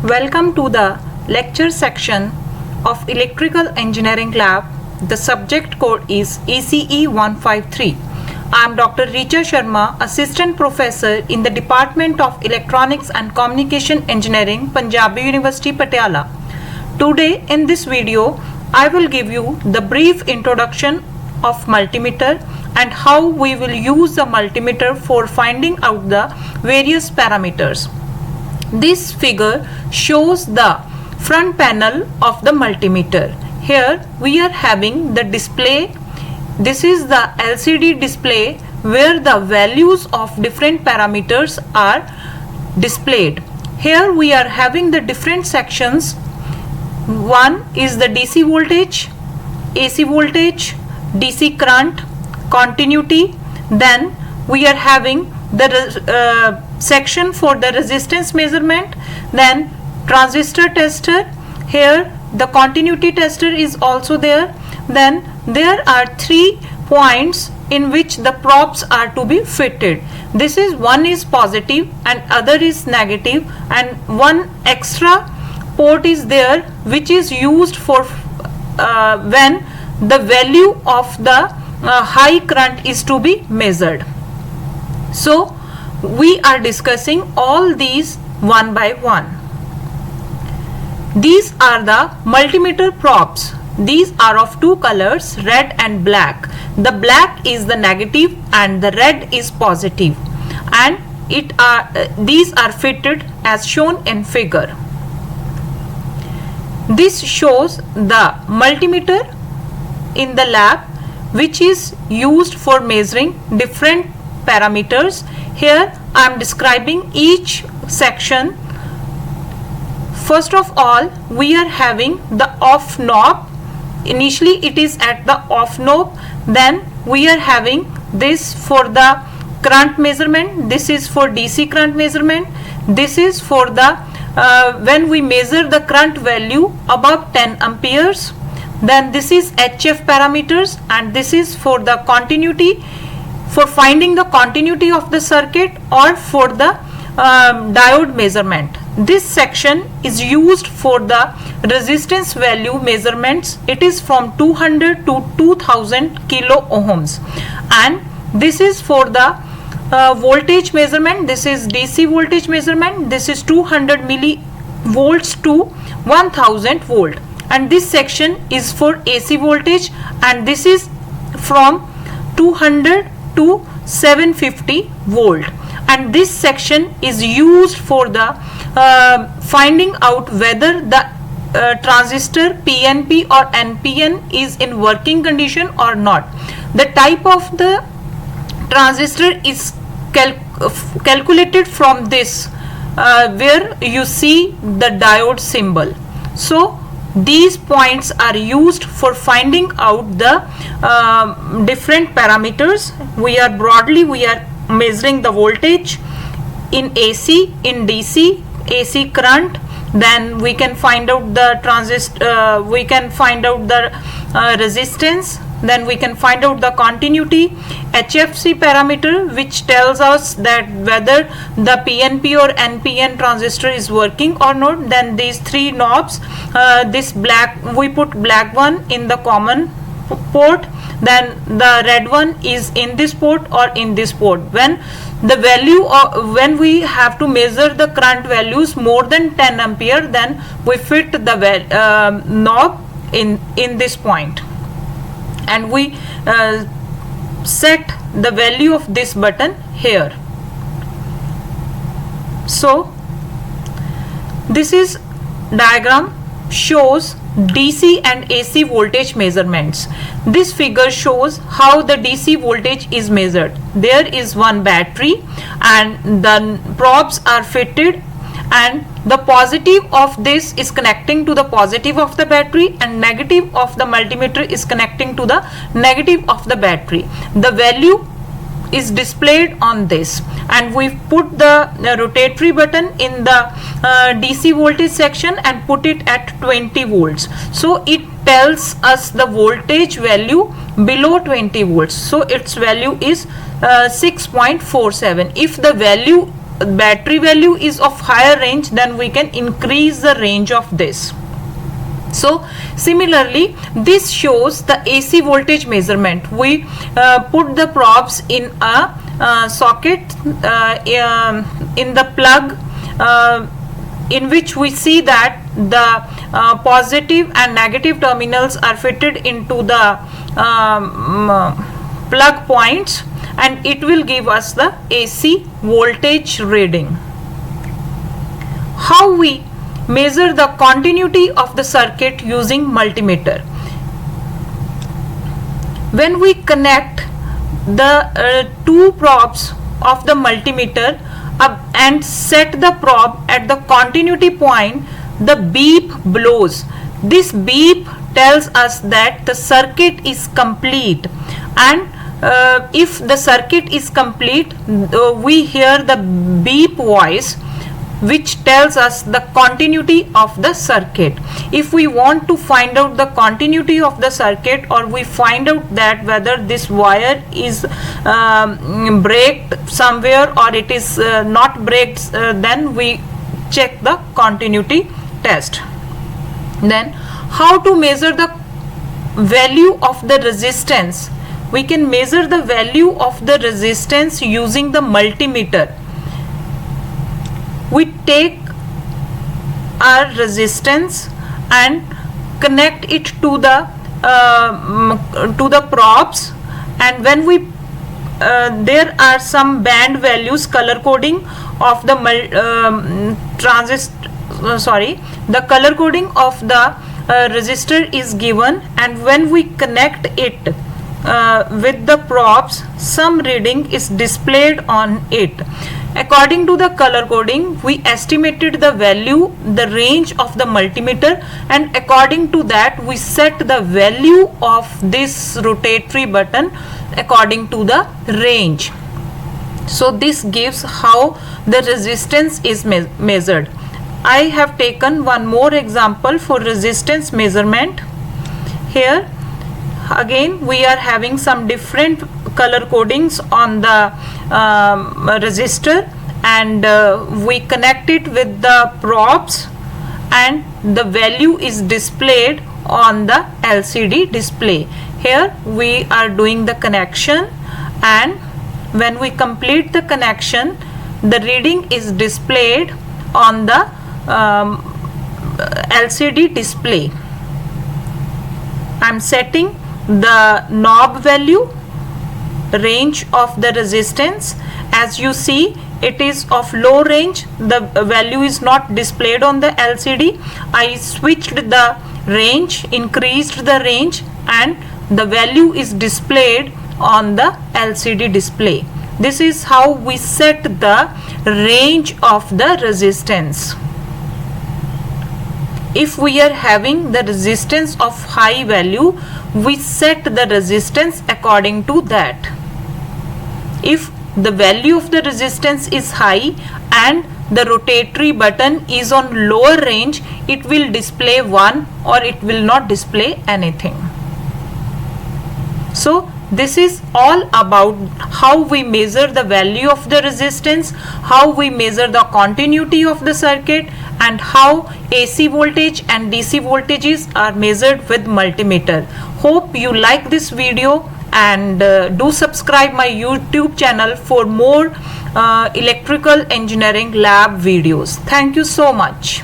Welcome to the lecture section of Electrical Engineering Lab. The subject code is ECE 153. I am Dr. Richa Sharma, Assistant Professor in the Department of Electronics and Communication Engineering, Punjab University, Patiala. Today in this video, I will give you the brief introduction of multimeter and how we will use the multimeter for finding out the various parameters. This figure shows the front panel of the multimeter. Here we are having the display. This is the LCD display where the values of different parameters are displayed. Here we are having the different sections. One is the DC voltage, AC voltage, DC current, continuity. Then we are having the section for the resistance measurement, then transistor tester. Here the continuity tester is also there. Then there are 3 points in which the probes are to be fitted. This is one is positive and other is negative, and one extra port is there which is used for when the value of the high current is to be measured. So we are discussing all these one by one. These are the multimeter probes. These are of 2 colors, red and black. The black is the negative and the red is positive, and these are fitted as shown in figure. This shows the multimeter in the lab which is used for measuring different parameters. Here I am describing each section. First of all, we are having the off knob. Initially it is at the off knob. Then we are having this for the current measurement. This is for DC current measurement. This is for the when we measure the current value above 10 amperes. Then this is HF parameters, and this is for the continuity, for finding the continuity of the circuit, or for the diode measurement. This section is used for the resistance value measurements. It is from 200 to 2000 kilo ohms, and this is for the voltage measurement. This is DC voltage measurement. This is 200 millivolts to 1000 volt, and this section is for AC voltage, and this is from 200 to 750 volt, and this section is used for the finding out whether the transistor PNP or NPN is in working condition or not. The type of the transistor is calculated from this where you see the diode symbol. So these points are used for finding out the different parameters. We are measuring the voltage in AC, in DC, AC current. Then we can find out the we can find out the resistance. Then we can find out the continuity, HFC parameter, which tells us that whether the PNP or NPN transistor is working or not. Then these 3 knobs, this black, we put black one in the common port, then the red one is in this port or in this port. When the value of, when we have to measure the current values more than 10 ampere, then we fit the knob in this point, and we set the value of this button here. So this is diagram shows DC and AC voltage measurements. This figure shows how the DC voltage is measured. There is one battery and the probes are fitted, and the positive of this is connecting to the positive of the battery, and negative of the multimeter is connecting to the negative of the battery. The value is displayed on this, and we put the rotatory button in the DC voltage section and put it at 20 volts. So it tells us the voltage value below 20 volts. So its value is 6.47. If the value battery value is of higher range, then we can increase the range of this. So similarly, this shows the AC voltage measurement. We put the probes in a socket in the plug, in which we see that the positive and negative terminals are fitted into the plug points, and it will give us the AC voltage reading. How we measure the continuity of the circuit using multimeter? When we connect the two probes of the multimeter up and set the probe at the continuity point, the beep blows. This beep tells us that the circuit is complete, and if the circuit is complete, we hear the beep voice, which tells us the continuity of the circuit. If we want to find out the continuity of the circuit, or we find out that whether this wire is breaked somewhere or it is not breaked, then we check the continuity test. Then how to measure the value of the resistance? We can measure the value of the resistance using the multimeter. We take our resistance and connect it to the probes, and when we there are some band values, color coding of the the color coding of the resistor is given, and when we connect it with the probes, some reading is displayed on it. According to the color coding, we estimated the value, the range of the multimeter, and according to that we set the value of this rotatory button according to the range. So this gives how the resistance is measured. I have taken one more example for resistance measurement. Here again we are having some different color codings on the resistor, and we connect it with the probes, and the value is displayed on the LCD display. Here we are doing the connection, and when we complete the connection, the reading is displayed on the LCD display. I am setting the knob value, range of the resistance. As you see, it is of low range, the value is not displayed on the LCD. I switched the range, increased the range, and the value is displayed on the LCD display. This is how we set the range of the resistance. If we are having the resistance of high value, we set the resistance according to that. If the value of the resistance is high and the rotatory button is on lower range, it will display 1 or it will not display anything. So this is all about how we measure the value of the resistance, how we measure the continuity of the circuit, and how AC voltage and DC voltages are measured with multimeter. Hope you like this video, and do subscribe my YouTube channel for more electrical engineering lab videos. Thank you so much.